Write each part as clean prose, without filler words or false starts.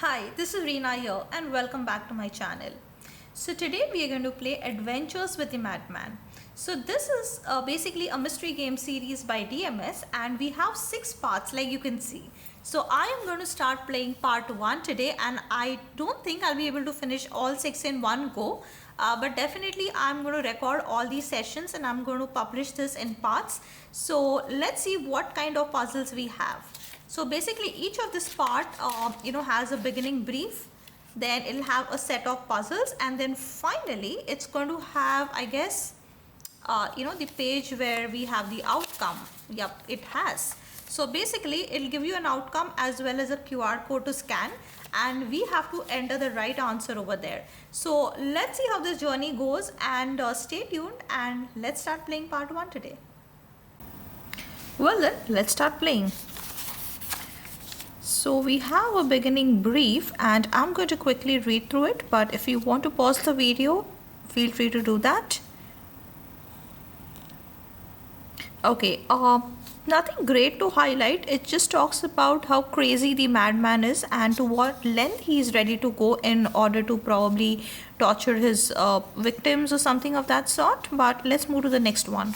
Hi, this is Reena here and welcome back to my channel. So today we are going to play Adventures with the Madman. So this is basically a mystery game series by DMS and we have 6 parts like you can see. So I am going to start playing part 1 today and I don't think I'll be able to finish all 6 in one go. But definitely I'm going to record all these sessions and I'm going to publish this in parts. So let's see what kind of puzzles we have. So basically each of this part has a beginning brief, then it'll have a set of puzzles, and then finally it's going to have, I guess, the page where we have the outcome. Yep, it has. So basically it'll give you an outcome as well as a QR code to scan, and we have to enter the right answer over there. So let's see how this journey goes, and stay tuned and let's start playing part 1 today. Well then, let's start playing. So we have a beginning brief and I'm going to quickly read through it, but if you want to pause the video, feel free to do that. Okay, nothing great to highlight. It just talks about how crazy the madman is and to what length he is ready to go in order to probably torture his victims or something of that sort. But let's move to the next one.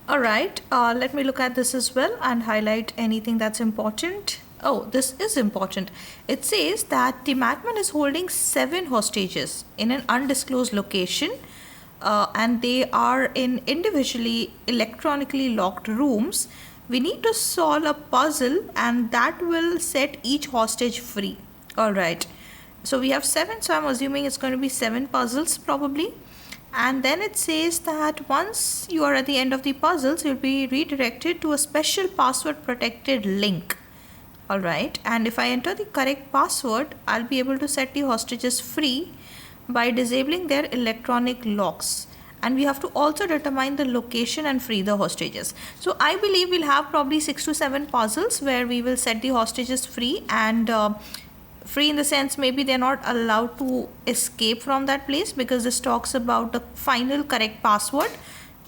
Alright, let me look at this as well and highlight anything that's important. Oh, this is important. It says that the madman is holding 7 hostages in an undisclosed location and they are in individually electronically locked rooms. We need to solve a puzzle and that will set each hostage free. Alright, so we have 7, so I'm assuming it's going to be 7 puzzles probably. And then it says that once you are at the end of the puzzles, you'll be redirected to a special password protected link. Alright, and if I enter the correct password, I'll be able to set the hostages free by disabling their electronic locks. And we have to also determine the location and free the hostages. So I believe we'll have probably 6 to 7 puzzles where we will set the hostages free, and free in the sense maybe they're not allowed to escape from that place, because this talks about the final correct password,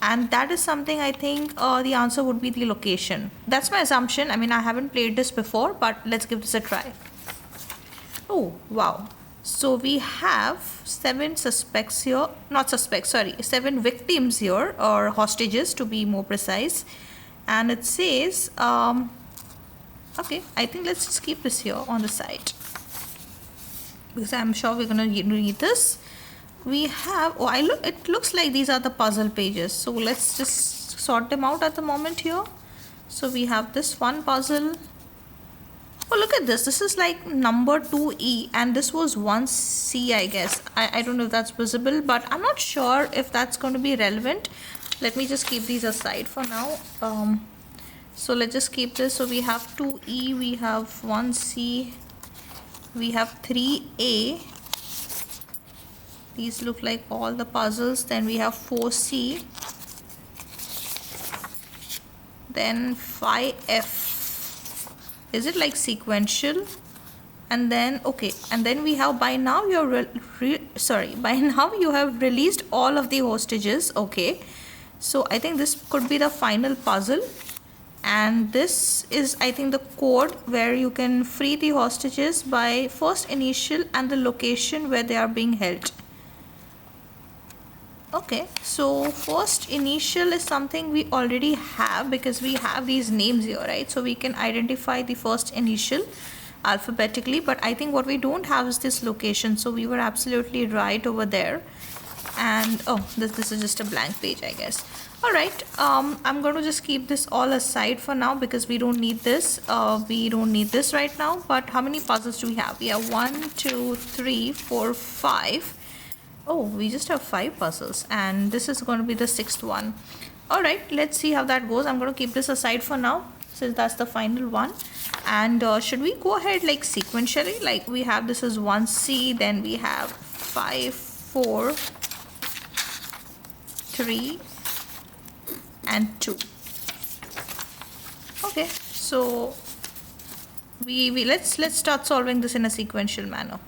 and that is something I think the answer would be the location. That's my assumption. I mean, I haven't played this before, but let's give this a try. Oh wow, so we have 7 suspects here, not suspects, sorry, 7 victims here, or hostages to be more precise, and it says okay, I think let's just keep this here on the side because I'm sure we're gonna read this. We have, oh, it looks like these are the puzzle pages, so let's just sort them out at the moment here. So we have this one puzzle. Oh, look at this. This is like number 2E and this was 1C, I guess. I don't know if that's visible, but I'm not sure if that's going to be relevant. Let me just keep these aside for now. So let's just keep this. So we have 2E, we have 1C, we have 3A. These look like all the puzzles. Then we have 4C, then 5F. Is it like sequential? And then okay, and then we have, by now you're by now you have released all of the hostages. Okay, so I think this could be the final puzzle, and this is, I think, the code where you can free the hostages by first initial and the location where they are being held. Okay, so first initial is something we already have because we have these names here, right? So we can identify the first initial alphabetically, but I think what we don't have is this location, so we were absolutely right over there. And oh, this is just a blank page, I guess. All right, I'm going to just keep this all aside for now because we don't need this. We don't need this right now. But how many puzzles do we have? We have 1, 2, 3, 4, 5. Oh, we just have 5 puzzles, and this is going to be the 6th one. All right, let's see how that goes. I'm going to keep this aside for now since that's the final one. And should we go ahead like sequentially? Like we have, this is 1C, then we have 5, 4, 3, and 2. Okay, so let's start solving this in a sequential manner.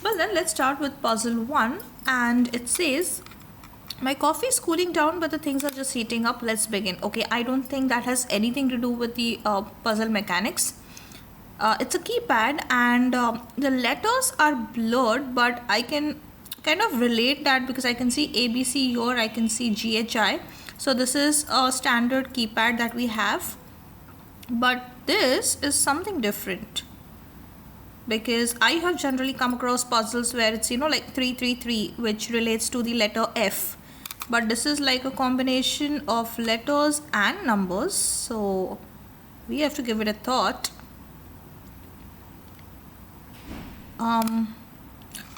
Well then, let's start with puzzle 1, and it says My coffee is cooling down, but the things are just heating up. Let's begin. Okay, I don't think that has anything to do with the puzzle mechanics. It's a keypad, and the letters are blurred, but I can kind of relate that because I can see ABC here, I can see GHI. So this is a standard keypad that we have, but this is something different, because I have generally come across puzzles where it's, you know, like 333, which relates to the letter F, but this is like a combination of letters and numbers, so we have to give it a thought.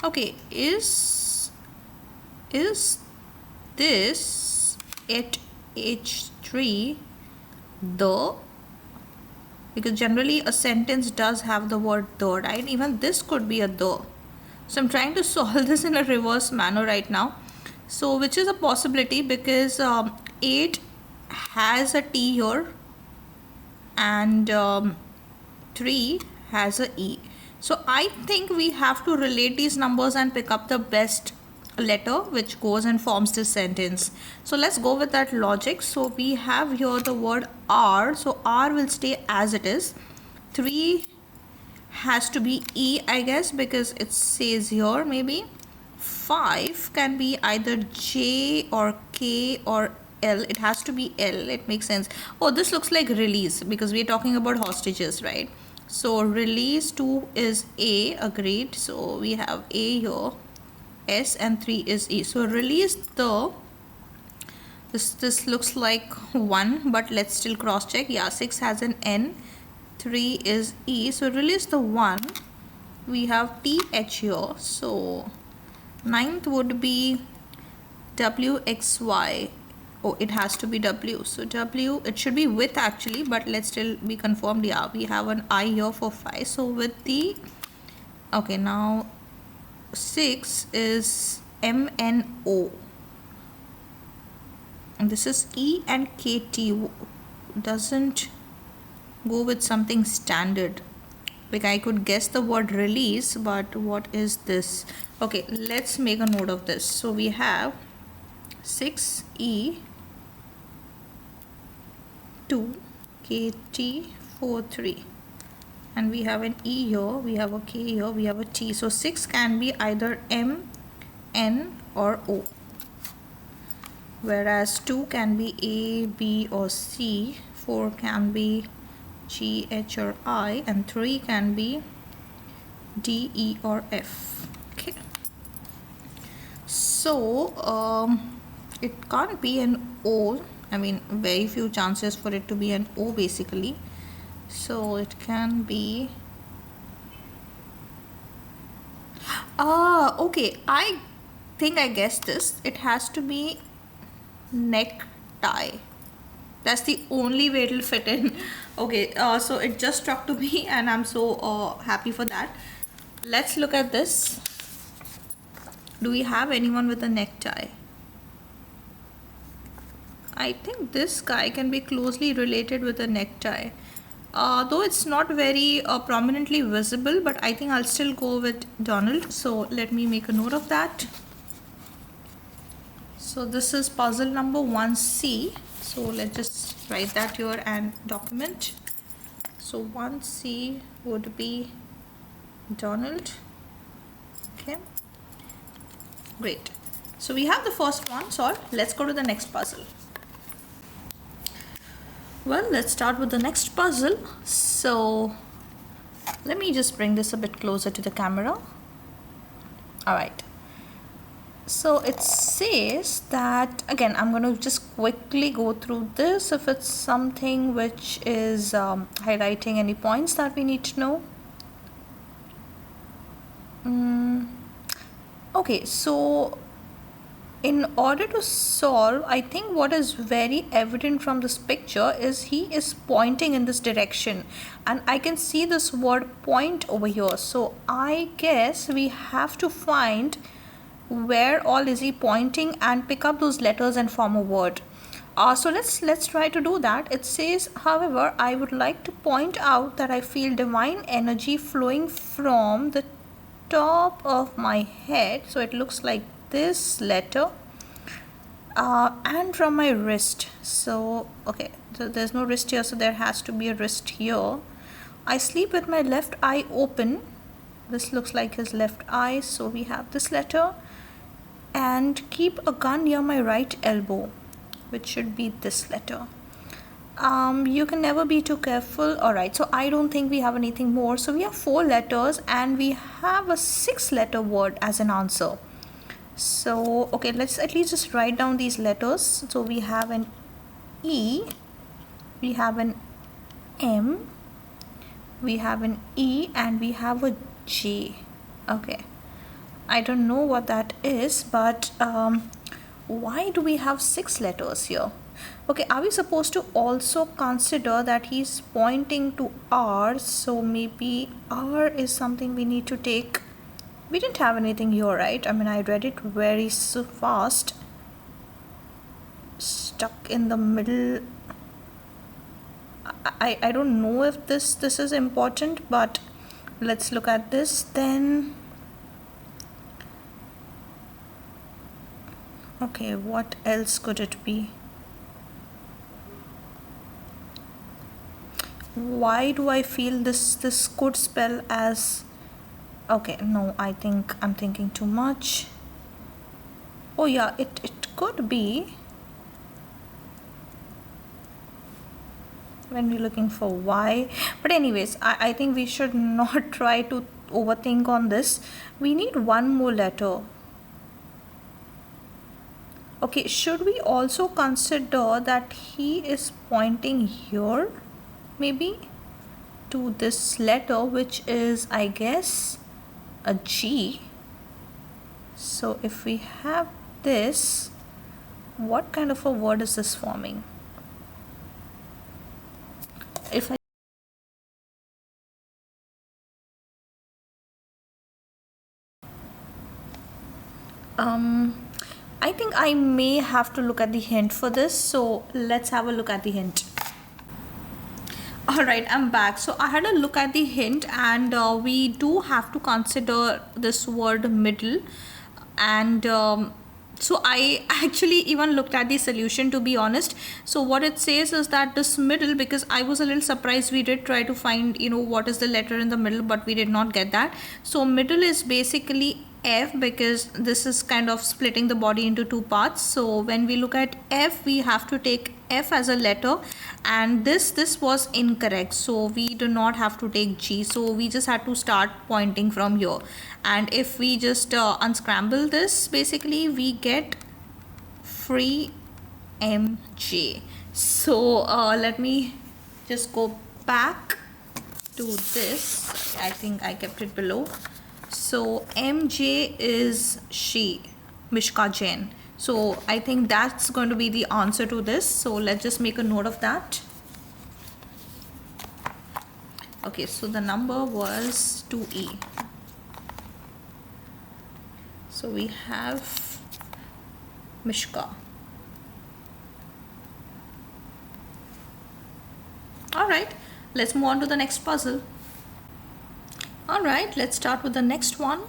Okay, is this at H3 the, because generally a sentence does have the word the, right? Even this could be a the. So I'm trying to solve this in a reverse manner right now. So which is a possibility, because 8 has a T here, and 3 has a E. So I think we have to relate these numbers and pick up the best letter which goes and forms this sentence. So let's go with that logic. So we have here the word R, so R will stay as it is. 3 has to be E, I guess, because it says here. Maybe 5 can be either J or K or L. It has to be L. It makes sense. Oh, this looks like release, because we're talking about hostages, right? So release 2 is A, agreed. So we have A here, S, and 3 is E. So release the, this looks like 1, but let's still cross check. Yeah, 6 has an N, 3 is E. So release the 1, we have TH here. So 9th would be WXY. Oh, it has to be W. So W, it should be with actually, but let's still be confirmed. Yeah, we have an I here for 5. So with the, okay, now 6 is MNO, and this is E and KT. Doesn't go with something standard. Like I could guess the word release, but what is this? Okay, let's make a note of this. So we have 6E 2 KT43, and we have an E here, we have a K here, we have a T. So 6 can be either M, N or O, whereas 2 can be A, B or C, 4 can be G, H or I, and 3 can be D, E or F. Okay, so it can't be an O. I mean, very few chances for it to be an O basically. So it can be, okay, I think I guessed this. It has to be necktie. That's the only way it'll fit in. Okay, so it just struck to me, and I'm so happy for that. Let's look at this. Do we have anyone with a necktie? I think this guy can be closely related with a necktie. Though it's not very prominently visible, but I think I'll still go with Donald. So let me make a note of that. So this is puzzle number 1C. So let's just write that here and document. So 1C would be Donald. Okay, great. So we have the first one solved. Let's go to the next puzzle. Well, let's start with the next puzzle. So let me just bring this a bit closer to the camera. All right. So it says that, again, I'm going to just quickly go through this if it's something which is highlighting any points that we need to know. Okay, so in order to solve, I think what is very evident from this picture is he is pointing in this direction, and I can see this word point over here. So I guess we have to find where all is he pointing and pick up those letters and form a word. So let's try to do that. It says, however, I would like to point out that I feel divine energy flowing from the top of my head. So it looks like this letter, and from my wrist. So okay, so there's no wrist here, so there has to be a wrist here. I sleep with my left eye open. This looks like his left eye, so we have this letter. And keep a gun near my right elbow, which should be this letter. You can never be too careful. All right, so I don't think we have anything more. So we have 4 letters and we have a 6-letter word as an answer. So okay, let's at least just write down these letters. So we have an E, we have an M, we have an E, and we have a J. Okay, I don't know what that is, but why do we have 6 letters here? Okay, are we supposed to also consider that he's pointing to R? So maybe R is something we need to take. We didn't have anything here, right? I mean, I read it very so fast. Stuck in the middle. I don't know if this is important, but let's look at this then. Okay, what else could it be? Why do I feel this could spell as... Okay, no, I think I'm thinking too much. Oh yeah, it could be when we're looking for Y. But anyways, I think we should not try to overthink on this. We need one more letter. Okay, should we also consider that he is pointing here, maybe, to this letter, which is, I guess, a G. So if we have this, what kind of a word is this forming? If I think I may have to look at the hint for this, so let's have a look at the hint. Alright, I'm back. So I had a look at the hint, and we do have to consider this word middle. And so I actually even looked at the solution, to be honest. So what it says is that this middle, because I was a little surprised, we did try to find, you know, what is the letter in the middle, but we did not get that. So middle is basically F, because this is kind of splitting the body into 2 parts. So when we look at F, we have to take F as a letter, and this was incorrect, so we do not have to take G. So we just had to start pointing from here, and if we just unscramble this, basically we get free MJ. So let me just go back to this. I think I kept it below. So MJ is she, Mishka Jain. So I think that's going to be the answer to this. So let's just make a note of that. Okay, so the number was 2E. So we have Mishka. Alright, let's move on to the next puzzle. Alright, let's start with the next one.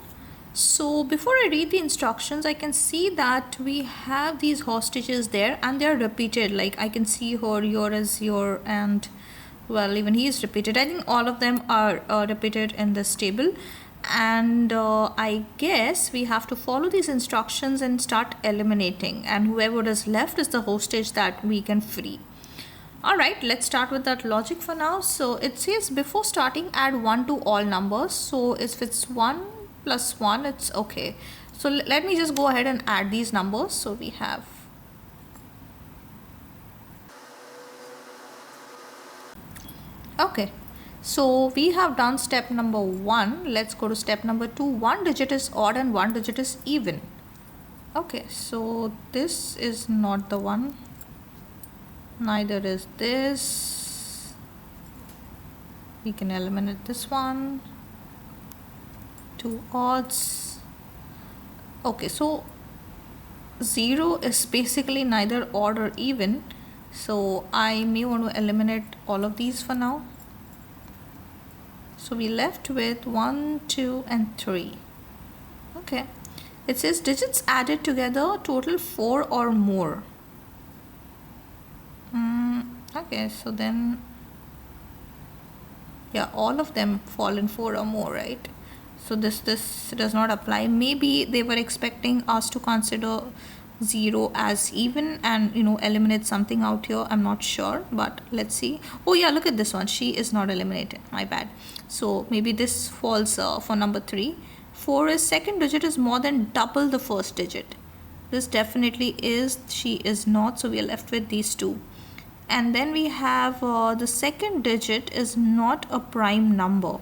So before I read the instructions, I can see that we have these hostages there, and they're repeated. Like I can see her, your is your, and well, even he is repeated. I think all of them are repeated in this table, and I guess we have to follow these instructions and start eliminating, and whoever is left is the hostage that we can free. Alright, let's start with that logic for now. So it says before starting, add 1 to all numbers. So if it's 1 plus 1, it's okay. So let me just go ahead and add these numbers. So we have okay, so we have done step number 1. Let's go to step number 2. 1 digit is odd and 1 digit is even. Okay, so this is not the one, neither is this. We can eliminate this one. 2 odds. Okay, so 0 is basically neither odd or even, so I may want to eliminate all of these for now. So we left with 1, 2 and 3. Okay, It says digits added together total 4 or more. Okay, so then yeah, all of them fall in 4 or more, right? So this does not apply. Maybe they were expecting us to consider 0 as even and eliminate something out here. I'm not sure, but let's see. Oh yeah, look at this one. She is not eliminated, my bad. So maybe this falls for number 3. 4 is second digit is more than double the first digit. This definitely is. She is not, so we are left with these two. And then we have the second digit is not a prime number.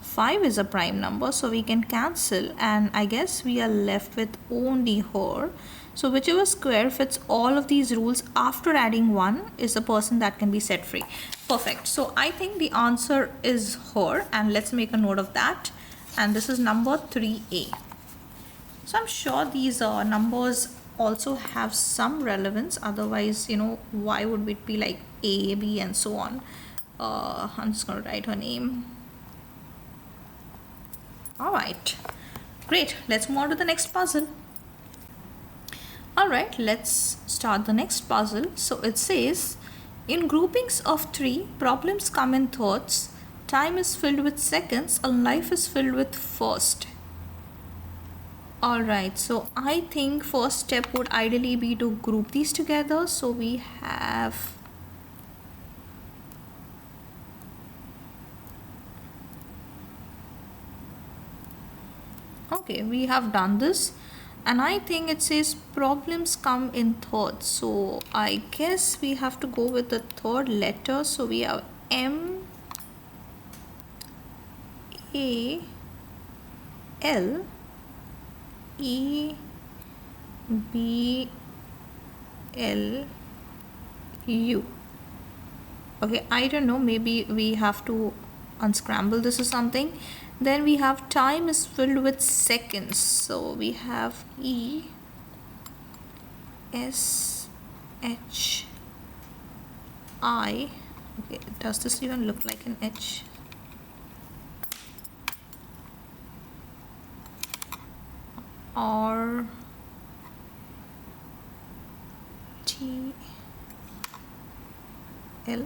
5 is a prime number, so we can cancel, and I guess we are left with only her. So whichever square fits all of these rules after adding 1 is the person that can be set free. Perfect. So I think the answer is her, and let's make a note of that. And this is number 3A. So I'm sure these numbers also have some relevance, otherwise why would it be like A, B and so on. I'm just going to write her name. Alright, great. Let's move on to the next puzzle. Alright, let's start the next puzzle. So it says, in groupings of 3, problems come in thirds, time is filled with seconds, and life is filled with first. Alright, so I think first step would ideally be to group these together. So we have okay, we have done this, and I think it says problems come in thirds, so I guess we have to go with the third letter. So we have M, A, L, E, B, L, U. Okay, I don't know, maybe we have to unscramble this or something. Then we have time is filled with seconds, so we have E, S, H, I. Okay, does this even look like an H? R, T, L.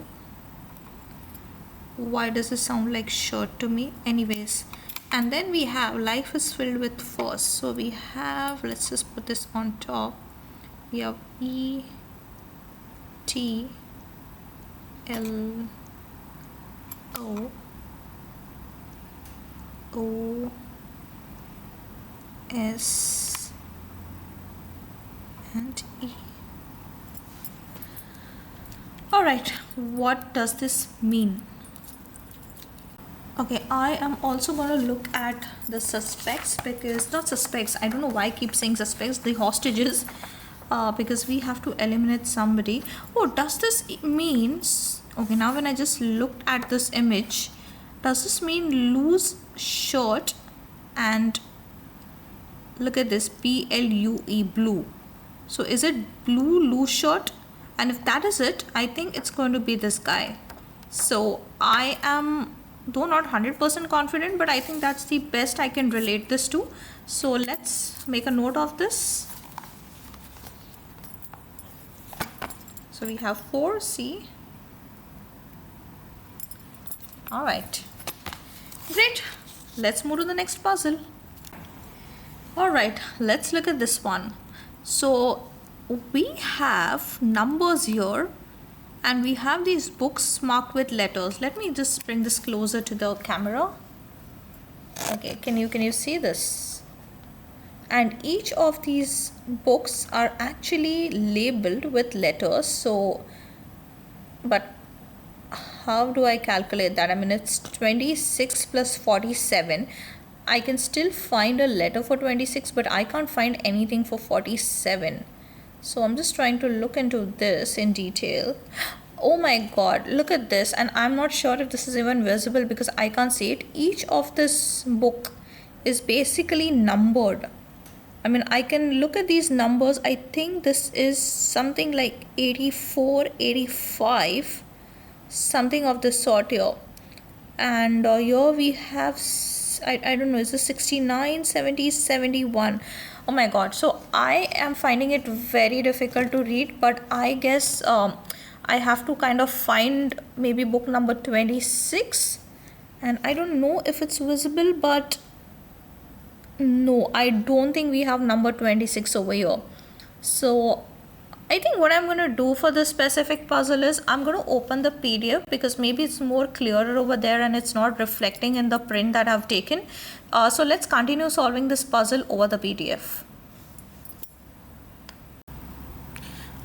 Why does this sound like shirt to me? Anyways, and then we have life is filled with first, so we have, let's just put this on top, we have E, T, L, O, O, S, and E. Alright, what does this mean? Okay, I am also going to look at the suspects, because not suspects, I don't know why I keep saying suspects, the hostages, because we have to eliminate somebody. Oh, does this mean, okay, now when I just looked at this image, does this mean loose shirt and look at this, BLUE, blue. So is it blue loose shirt? And if that is it, I think it's going to be this guy. So I am, though not 100% confident, but I think that's the best I can relate this to. So let's make a note of this. So we have 4C. Alright, great. Let's move to the next puzzle. Alright, let's look at this one. So we have numbers here, and we have these books marked with letters. Let me just bring this closer to the camera. Okay, can you see this? And each of these books are actually labeled with letters. So, but how do I calculate that? I mean, it's 26 plus 47. I can still find a letter for 26, but I can't find anything for 47. So I'm just trying to look into this in detail. Oh my god, look at this. And I'm not sure if this is even visible because I can't see it. Each of this book is basically numbered. I mean, I can look at these numbers. I think this is something like 84, 85, something of this sort here. And here we have I don't know, is this 69, 70, 71? Oh my god. So I am finding it very difficult to read, but I guess I have to kind of find maybe book number 26, and I don't know if it's visible, but no, I don't think we have number 26 over here. So I think what I'm going to do for this specific puzzle is I'm going to open the PDF, because maybe it's more clearer over there and it's not reflecting in the print that I've taken. So let's continue solving this puzzle over the PDF.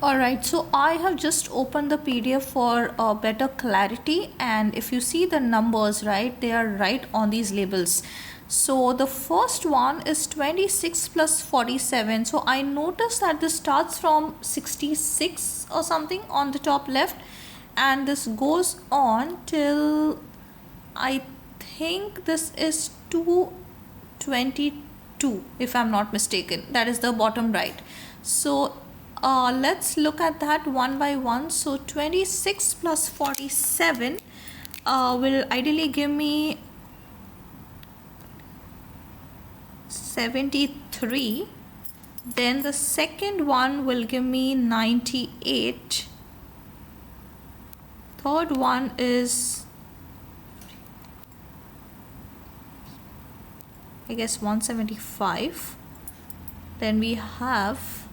Alright, so I have just opened the PDF for better clarity, and if you see the numbers, right, they are right on these labels. So the first one is 26 plus 47. So I noticed that this starts from 66 or something on the top left, and this goes on till I think this is 222, if I'm not mistaken. That is the bottom right. So let's look at that one by one. So 26 plus 47 will ideally give me 73. Then the second one will give me 98. Third one is, I guess, 175. Then we have,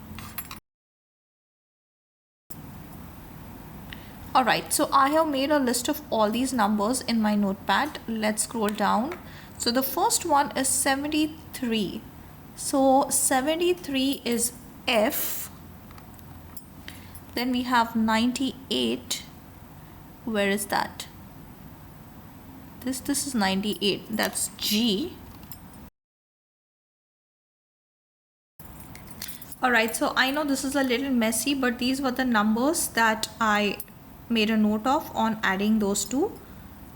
alright, so I have made a list of all these numbers in my notepad. Let's scroll down. So the first one is 73. So 73 is F. Then we have 98. Where is that? This is 98. That's G. Alright, so I know this is a little messy, but these were the numbers that I made a note of on adding those two.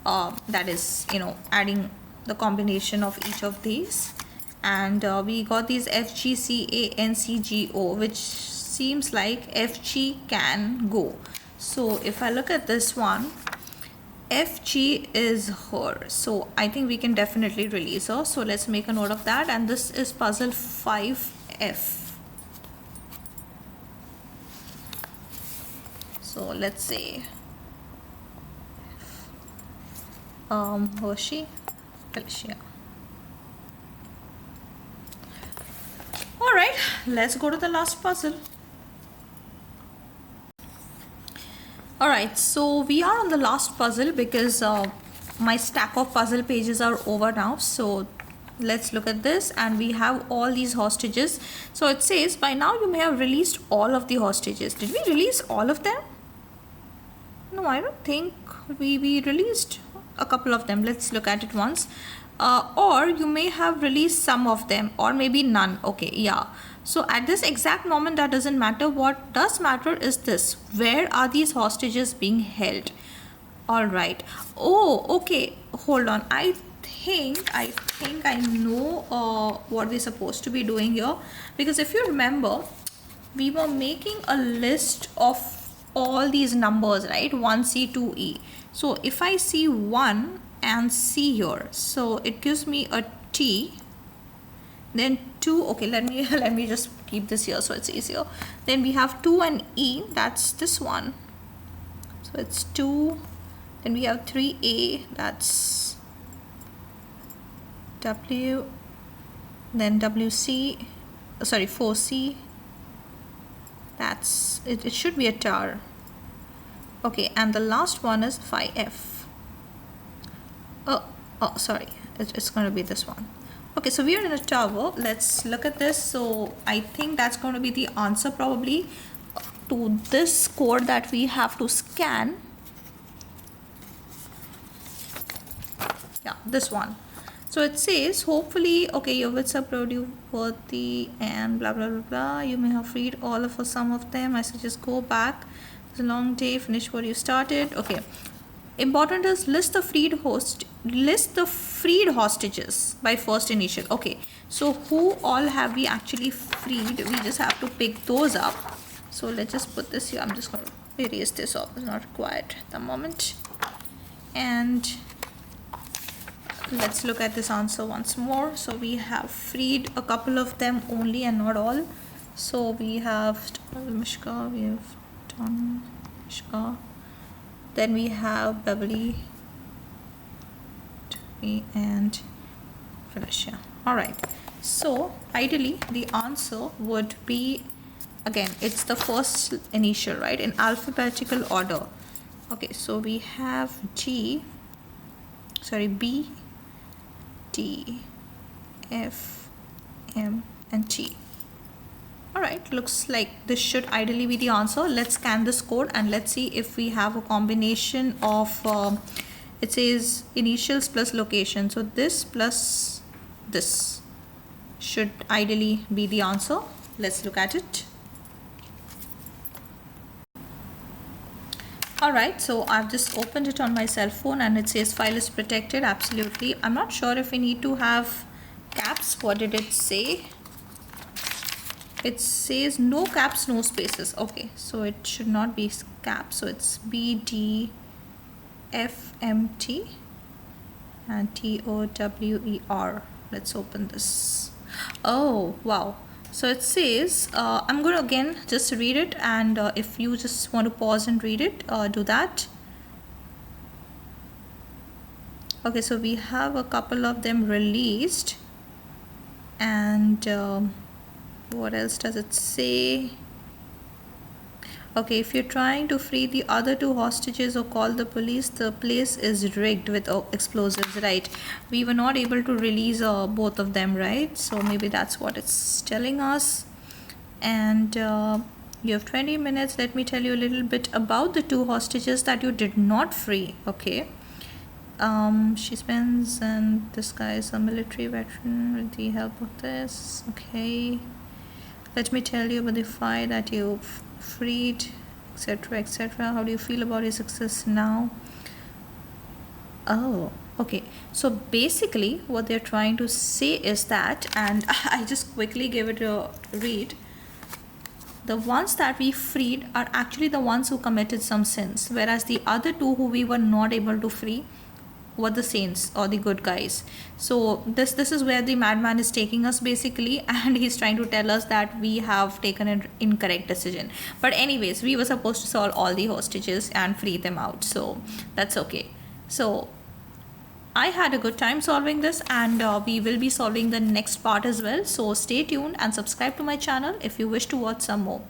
That is, adding the combination of each of these, and we got these F, G, C, A, N, C, G, O, which seems like F, G can go. So if I look at this one, F, G is her, so I think we can definitely release her. So let's make a note of that, and this is puzzle 5F. So let's say Hershey, Alicia. Alright, let's go to the last puzzle. Alright, so we are on the last puzzle because my stack of puzzle pages are over now. So let's look at this, and we have all these hostages. So it says, by now you may have released all of the hostages. Did we release all of them? No, I don't think we released a couple of them. Let's look at it once. Or you may have released some of them, or maybe none. Okay, yeah. So at this exact moment, that doesn't matter. What does matter is this: where are these hostages being held? All right. Oh, okay. Hold on. I think I know what we're supposed to be doing here, because if you remember, we were making a list of all these numbers, right? 1C, 2E. So if I see 1 and C here, so it gives me a T, then 2. Okay, let me just keep this here so it's easier. Then we have 2 and E, that's this one, so it's 2. Then we have 3A, that's W. Then WC, sorry, 4C, that's it should be a tower. Okay, and the last one is 5F. Oh, sorry, it's going to be this one. Okay, so we are in a tower. Let's look at this. So I think that's going to be the answer probably to this code that we have to scan. Yeah, this one. So it says, hopefully, okay, your wits are worthy and blah blah blah blah. You may have freed all of or some of them. I suggest go back. It's a long day. Finish what you started. Okay. Important is list the freed hostages by first initial. Okay. So who all have we actually freed? We just have to pick those up. So let's just put this here. I'm just going to erase this off. It's not required at the moment. And let's look at this answer once more. So we have freed a couple of them only and not all. So we have Mishka, we have Don Mishka, then we have Beverly and Felicia. Alright, so ideally the answer would be, again, it's the first initial, right, in alphabetical order. Okay, so we have B, D, F, M and T. Alright, looks like this should ideally be the answer. Let's scan this code and let's see if we have a combination of it says initials plus location, so this plus this should ideally be the answer. Let's look at it. Alright, so I've just opened it on my cell phone and it says file is protected. Absolutely. I'm not sure if we need to have caps. What did it say? It says no caps, no spaces. Okay, so it should not be caps. So it's B, D, F, M, T and T, O, W, E, R. Let's open this. Oh, wow. So it says, I'm going to again just read it, and if you just want to pause and read it, do that. Okay, so we have a couple of them released, and what else does it say? Okay, if you're trying to free the other two hostages or call the police, the place is rigged with explosives, right? We were not able to release both of them, right? So maybe that's what it's telling us. And you have 20 minutes. Let me tell you a little bit about the two hostages that you did not free. Okay. She spends, and this guy is a military veteran with the help of this. Okay. Let me tell you about the fight that you freed, etc, etc. How do you feel about your success now? Oh, okay. So basically what they're trying to say is that, and I just quickly gave it a read, the ones that we freed are actually the ones who committed some sins, whereas the other two who we were not able to free were the saints or the good guys. So this is where the madman is taking us basically, and he's trying to tell us that we have taken an incorrect decision. But anyways, we were supposed to solve all the hostages and free them out, so that's okay. So I had a good time solving this, and we will be solving the next part as well. So stay tuned and subscribe to my channel if you wish to watch some more.